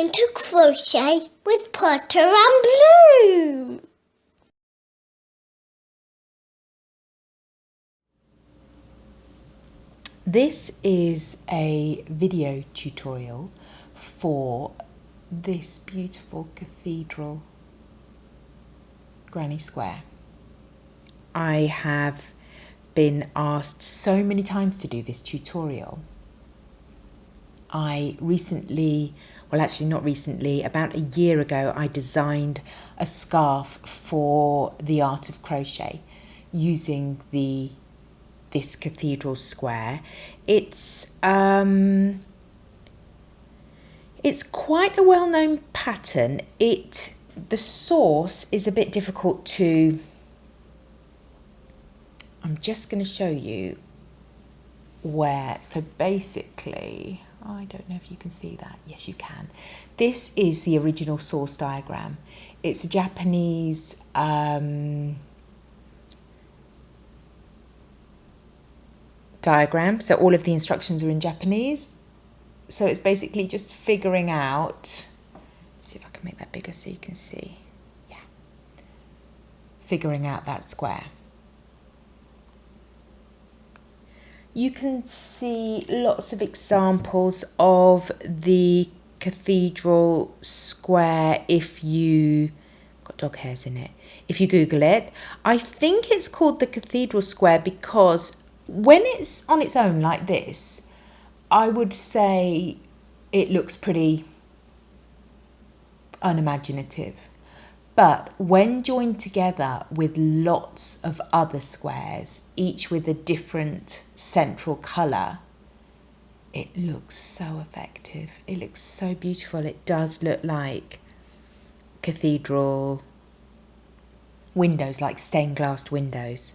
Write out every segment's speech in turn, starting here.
going to crochet with Potter and Bloom. This is a video tutorial for this beautiful cathedral granny square. I have been asked so many times to do this tutorial. I recently, well actually not recently, about a year ago I designed a scarf for the art of crochet using this cathedral square. It's quite a well-known pattern. The source is a bit difficult to, I'm just going to show you where. So basically, I don't know if you can see that. Yes, you can. This is the original source diagram. It's a Japanese diagram, so all of the instructions are in Japanese. So it's basically just figuring out, let's see if I can make that bigger so you can see. Yeah, figuring out that square. You can see lots of examples of the cathedral square if you got dog hairs in it. If you Google it, I think it's called the cathedral square because when it's on its own like this, I would say it looks pretty unimaginative. But when joined together with lots of other squares, each with a different central colour, it looks so effective. It looks so beautiful. It does look like cathedral windows, like stained glass windows.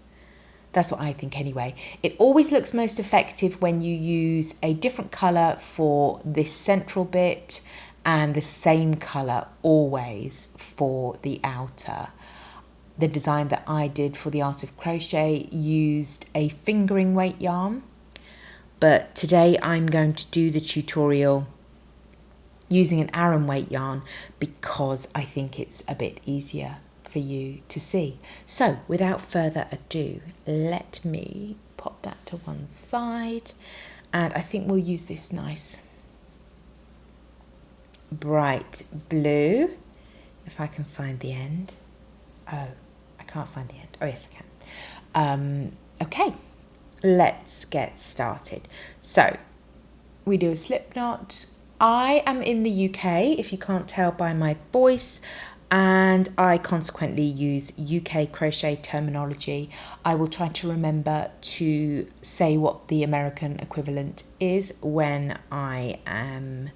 That's what I think anyway. It always looks most effective when you use a different colour for this central bit and the same colour always for the outer. The design that I did for the art of crochet used a fingering weight yarn, but today I'm going to do the tutorial using an Aran weight yarn because I think it's a bit easier for you to see. So without further ado, let me pop that to one side, and I think we'll use this nice bright blue, if I can find the end. Oh, I can't find the end. Oh yes, I can. Okay, let's get started. So we do a slip knot. I am in the UK, if you can't tell by my voice, and I consequently use UK crochet terminology. I will try to remember to say what the American equivalent is when I am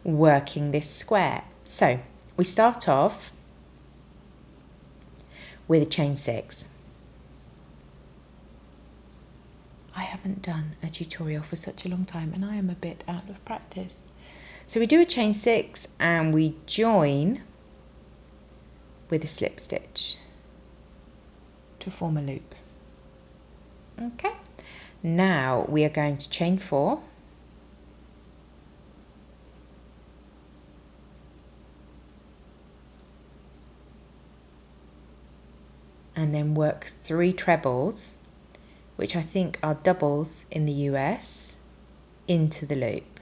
working this square. So we start off with a chain 6. I haven't done a tutorial for such a long time and I am a bit out of practice. So we do a chain 6 and we join with a slip stitch to form a loop. Okay, now we are going to chain 4 and then work 3 trebles, which I think are doubles in the US, into the loop.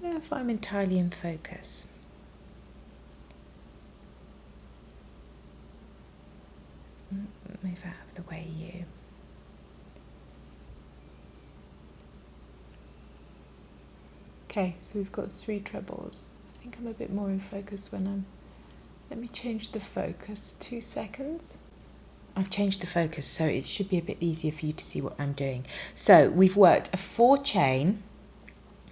Don't know if I'm entirely in focus. Move out of the way, you. Okay, so we've got 3 trebles. I think I'm a bit more in focus when I'm... Let me change the focus, 2 seconds. I've changed the focus, so it should be a bit easier for you to see what I'm doing. So we've worked a 4 chain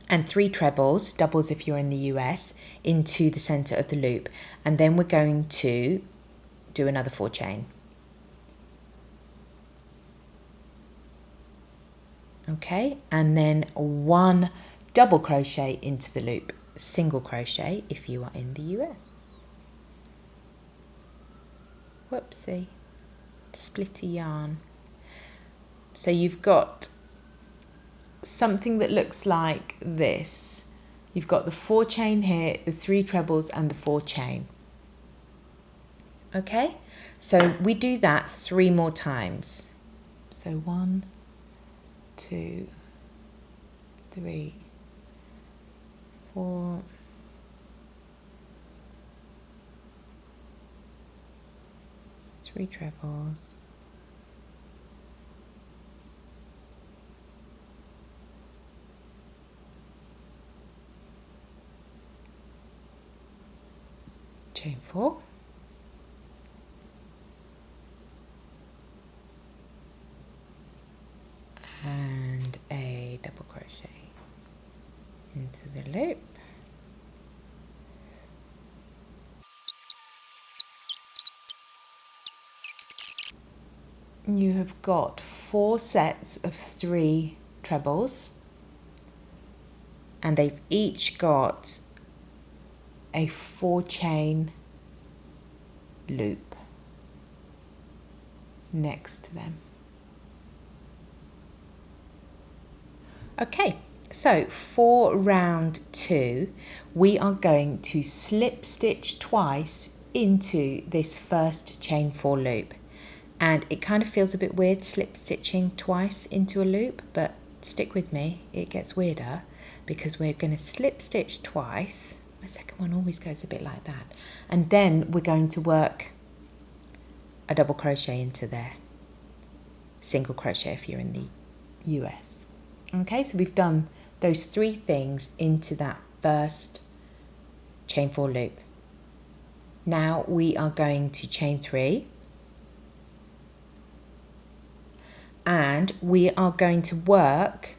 and 3 trebles, doubles if you're in the US, into the centre of the loop. And then we're going to do another 4 chain. Okay, and then 1 double crochet into the loop, single crochet if you are in the US. Whoopsie, splitty yarn. So you've got something that looks like this. You've got the 4 chain here, the 3 trebles and the 4 chain. Okay, so we do that 3 more times. So 1, 2, 3, 4, 3 trebles, chain 4, and a double crochet into the loop. You have got 4 sets of 3 trebles, and they've each got a 4 chain loop next to them. Okay, so for round 2, we are going to slip stitch twice into this first chain 4 loop. And it kind of feels a bit weird slip stitching twice into a loop, but stick with me, it gets weirder because we're going to slip stitch twice. My second one always goes a bit like that. And then we're going to work a double crochet into there. Single crochet if you're in the US. Okay, so we've done those 3 things into that first chain 4 loop. Now we are going to chain 3. And we are going to work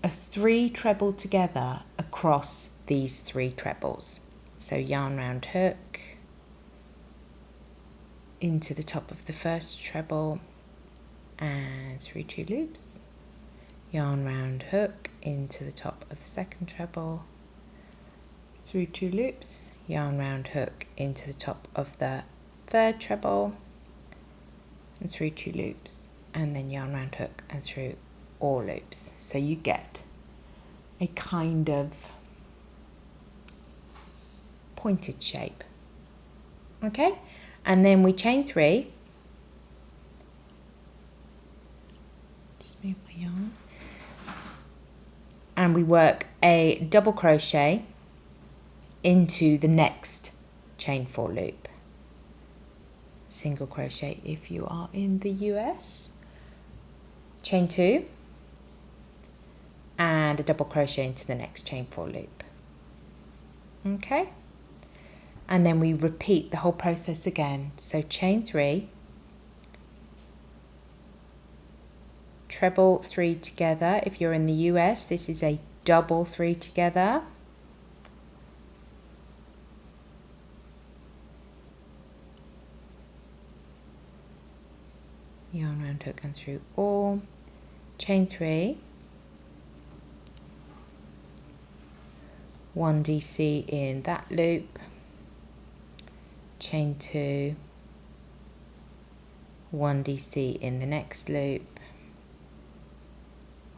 a 3 treble together across these 3 trebles. So yarn round hook into the top of the first treble and through 2 loops. Yarn round hook into the top of the second treble, through 2 loops. Yarn round hook into the top of the third treble and through 2 loops. And then yarn round hook and through all loops. So you get a kind of pointed shape. Okay, and then we chain 3. Just move my yarn. And we work a double crochet into the next chain 4 loop. Single crochet if you are in the US. Chain 2 and a double crochet into the next chain 4 loop. Okay, and then we repeat the whole process again. So chain 3, treble 3 together. If you're in the US, this is a double 3 together. Yarn round hook and through all, chain 3, 1 DC in that loop, chain 2, 1 DC in the next loop,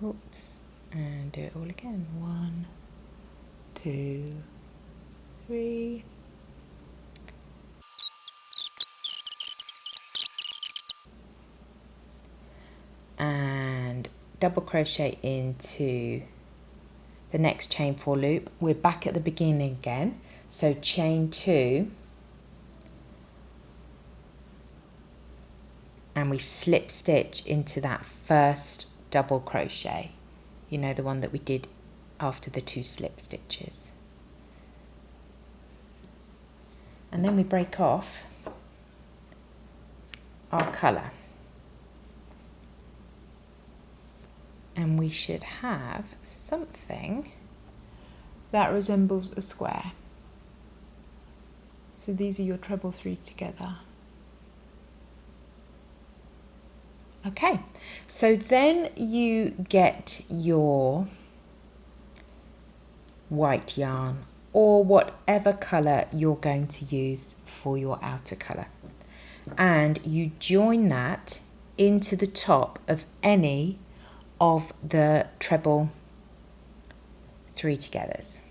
oops, and do it all again, 1, 2, 3, and double crochet into the next chain 4 loop. We're back at the beginning again, so chain 2 and we slip stitch into that first double crochet, you know, the one that we did after the 2 slip stitches, and then we break off our colour. And we should have something that resembles a square. So these are your treble 3 together. Okay, so then you get your white yarn or whatever colour you're going to use for your outer colour, and you join that into the top of any of the treble 3 togethers.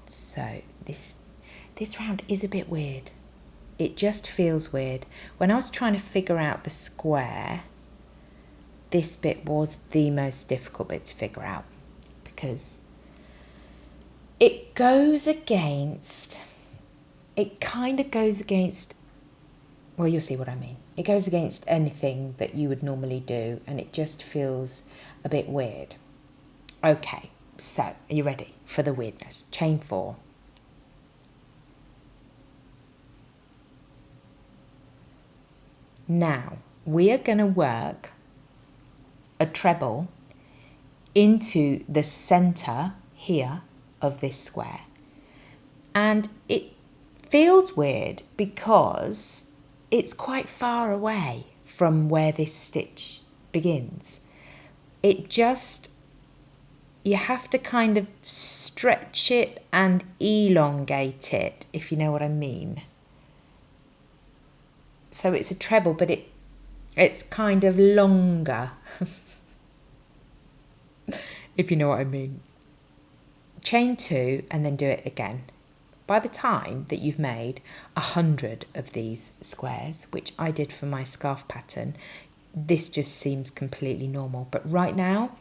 So this round is a bit weird. It just feels weird. When I was trying to figure out the square, this bit was the most difficult bit to figure out because it kind of goes against, well, you'll see what I mean. It goes against anything that you would normally do, and it just feels a bit weird. Okay, so are you ready for the weirdness? Chain 4. Now, we are going to work a treble into the centre here of this square. And it feels weird because it's quite far away from where this stitch begins. You have to kind of stretch it and elongate it, if you know what I mean. So it's a treble, but it's kind of longer, if you know what I mean. Chain 2 and then do it again. By the time that you've made 100 of these squares, which I did for my scarf pattern, this just seems completely normal. But right now,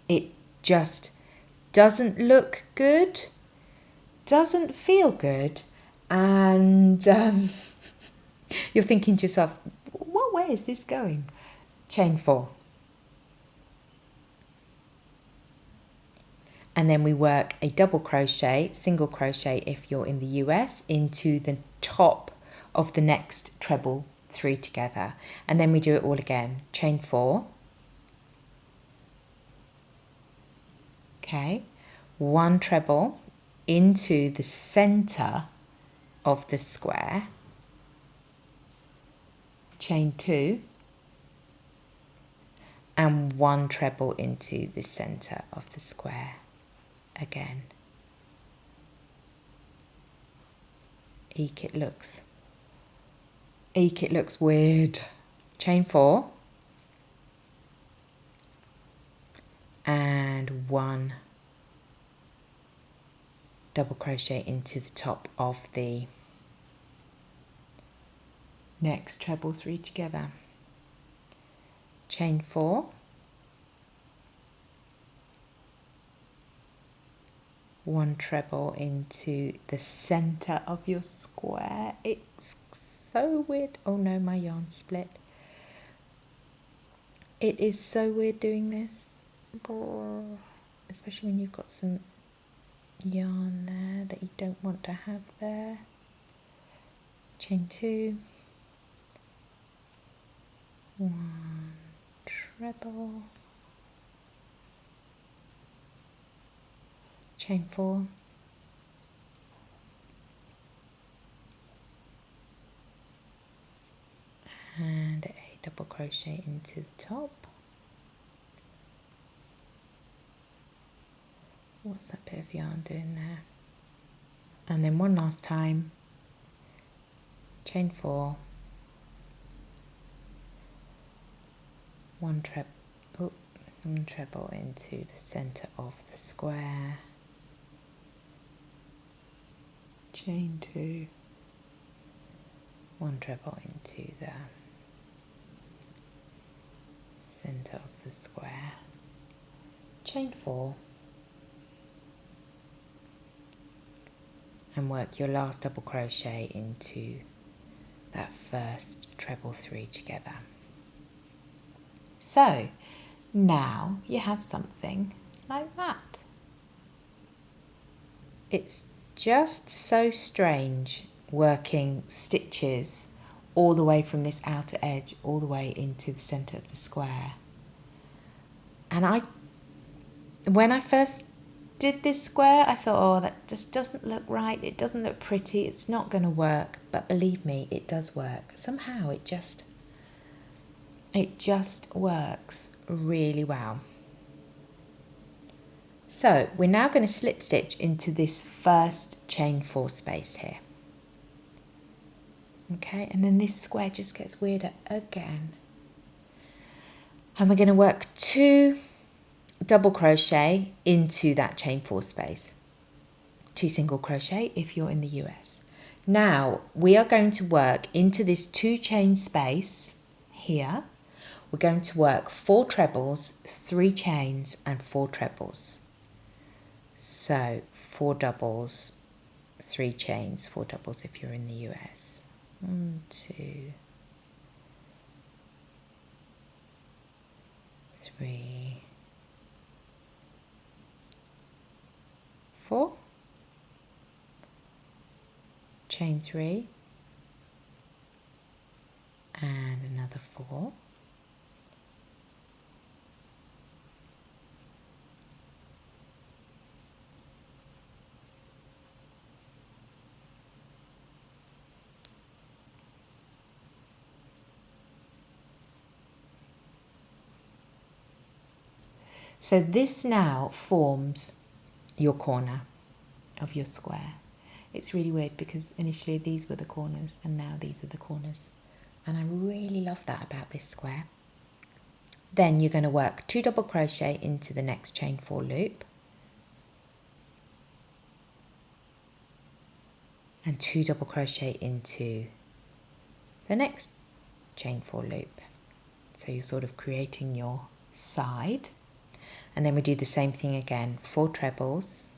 it just doesn't look good, doesn't feel good, and you're thinking to yourself, what way is this going? Chain 4. And then we work a double crochet, single crochet if you're in the US, into the top of the next treble 3 together. And then we do it all again. Chain 4. Okay. 1 treble into the center of the square. Chain 2. And 1 treble into the center of the square. Again. Eek, it looks weird. Chain 4 and 1 double crochet into the top of the next treble 3 together. Chain 4, 1 treble into the center of your square. It's so weird. Oh no, my yarn split. It is so weird doing this, especially when you've got some yarn there that you don't want to have there. Chain 2, 1 treble, chain 4, and a double crochet into the top. What's that bit of yarn doing there? And then one last time, chain 4, 1 treble into the center of the square, chain 2, 1 treble into the center of the square, chain 4, and work your last double crochet into that first treble 3 together. So now you have something like that. It's just so strange working stitches all the way from this outer edge all the way into the center of the square. And when I first did this square, I thought, oh, that just doesn't look right. It doesn't look pretty. It's not going to work. But believe me, it does work. Somehow it just works really well. So we're now going to slip stitch into this first chain 4 space here. Okay, and then this square just gets weirder again. And we're going to work 2 double crochet into that chain 4 space. 2 single crochet if you're in the US. Now we are going to work into this 2 chain space here. We're going to work 4 trebles, 3 chains and 4 trebles. So 4 doubles, 3 chains, 4 doubles if you're in the US. 1, 2, 3, 4. Chain 3 and another 4. So this now forms your corner of your square. It's really weird because initially these were the corners and now these are the corners. And I really love that about this square. Then you're going to work 2 double crochet into the next chain 4 loop. And 2 double crochet into the next chain 4 loop. So you're sort of creating your side. And then we do the same thing again, 4 trebles.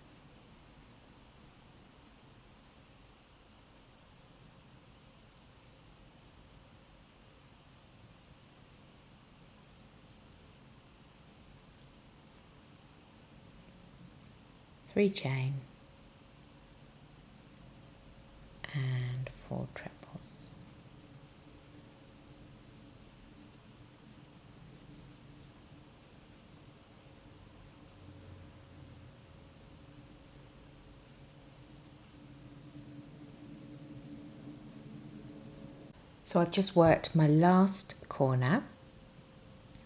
Three chain and 4 trebles. So I've just worked my last corner.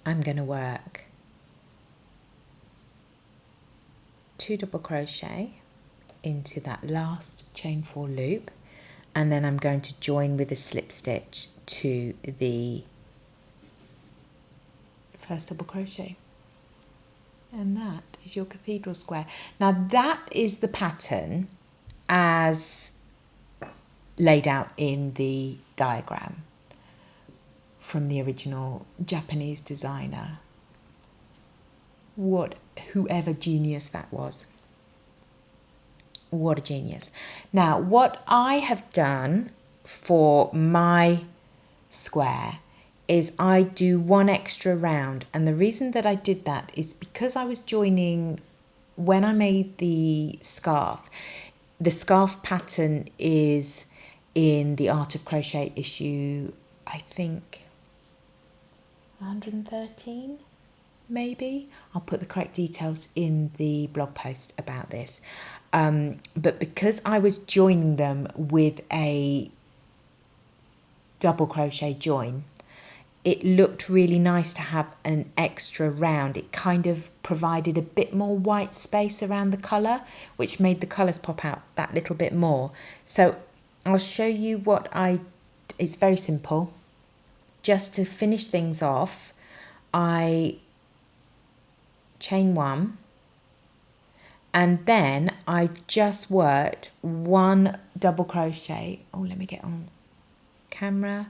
I'm going to work 2 double crochet into that last chain 4 loop, and then I'm going to join with a slip stitch to the first double crochet, and that is your cathedral square. Now that is the pattern as laid out in the diagram from the original Japanese designer, whoever genius that was. What a genius. Now what I have done for my square is I do 1 extra round, and the reason that I did that is because I was joining, when I made the scarf pattern is in the Art of Crochet issue, I think 113 maybe. I'll put the correct details in the blog post about this. But because I was joining them with a double crochet join, it looked really nice to have an extra round. It kind of provided a bit more white space around the colour, which made the colours pop out that little bit more. So I'll show you it's very simple. Just to finish things off, I chain 1, and then I just worked 1 double crochet. Oh, let me get on camera.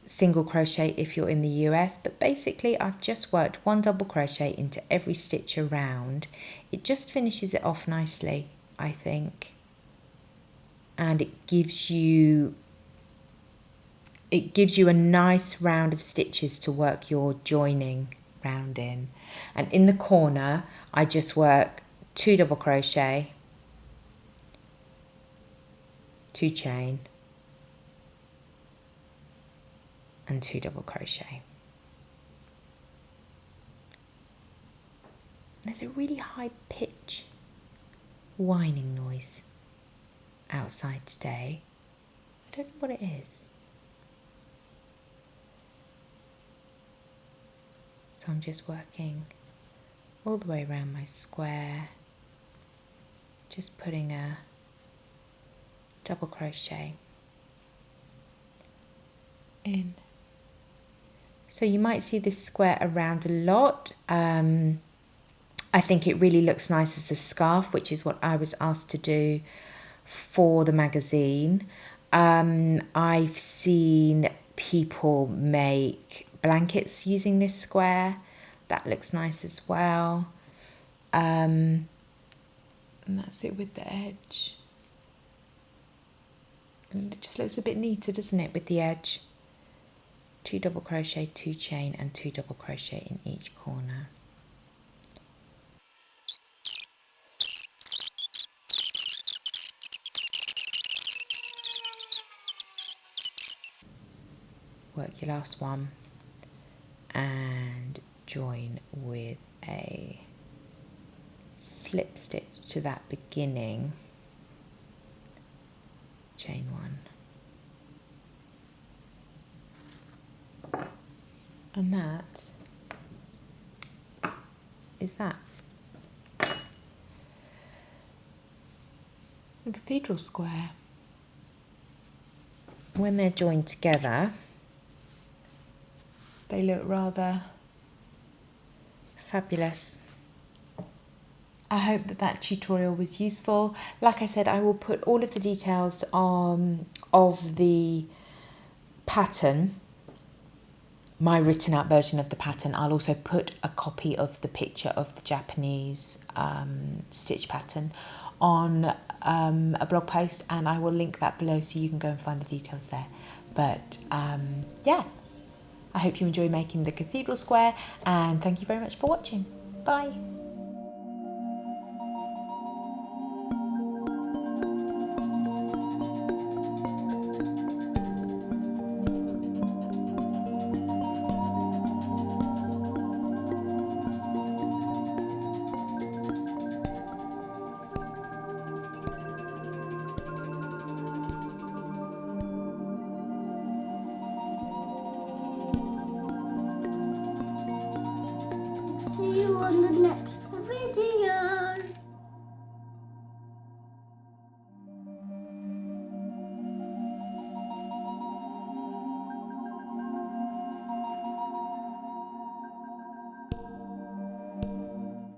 Single crochet if you're in the US, but basically I've just worked 1 double crochet into every stitch around. It just finishes it off nicely, I think, and it gives you a nice round of stitches to work your joining round in. And in the corner I just work 2 double crochet, 2 chain and 2 double crochet. There's a really high pitch whining noise outside today. I don't know what it is. So I'm just working all the way around my square, just putting a double crochet in. So you might see this square around a lot. I think it really looks nice as a scarf, which is what I was asked to do for the magazine. I've seen people make blankets using this square. That looks nice as well. And that's it with the edge. And it just looks a bit neater, doesn't it, with the edge? 2 double crochet, 2 chain and 2 double crochet in each corner. Work your last one and join with a slip stitch to that beginning, chain 1, and that is that. The cathedral square, when they're joined together, they look rather fabulous. I hope that tutorial was useful. Like I said, I will put all of the details of the pattern, my written out version of the pattern. I'll also put a copy of the picture of the Japanese stitch pattern on a blog post, and I will link that below so you can go and find the details there. But yeah, I hope you enjoy making the cathedral square, and thank you very much for watching. Bye. See you on the next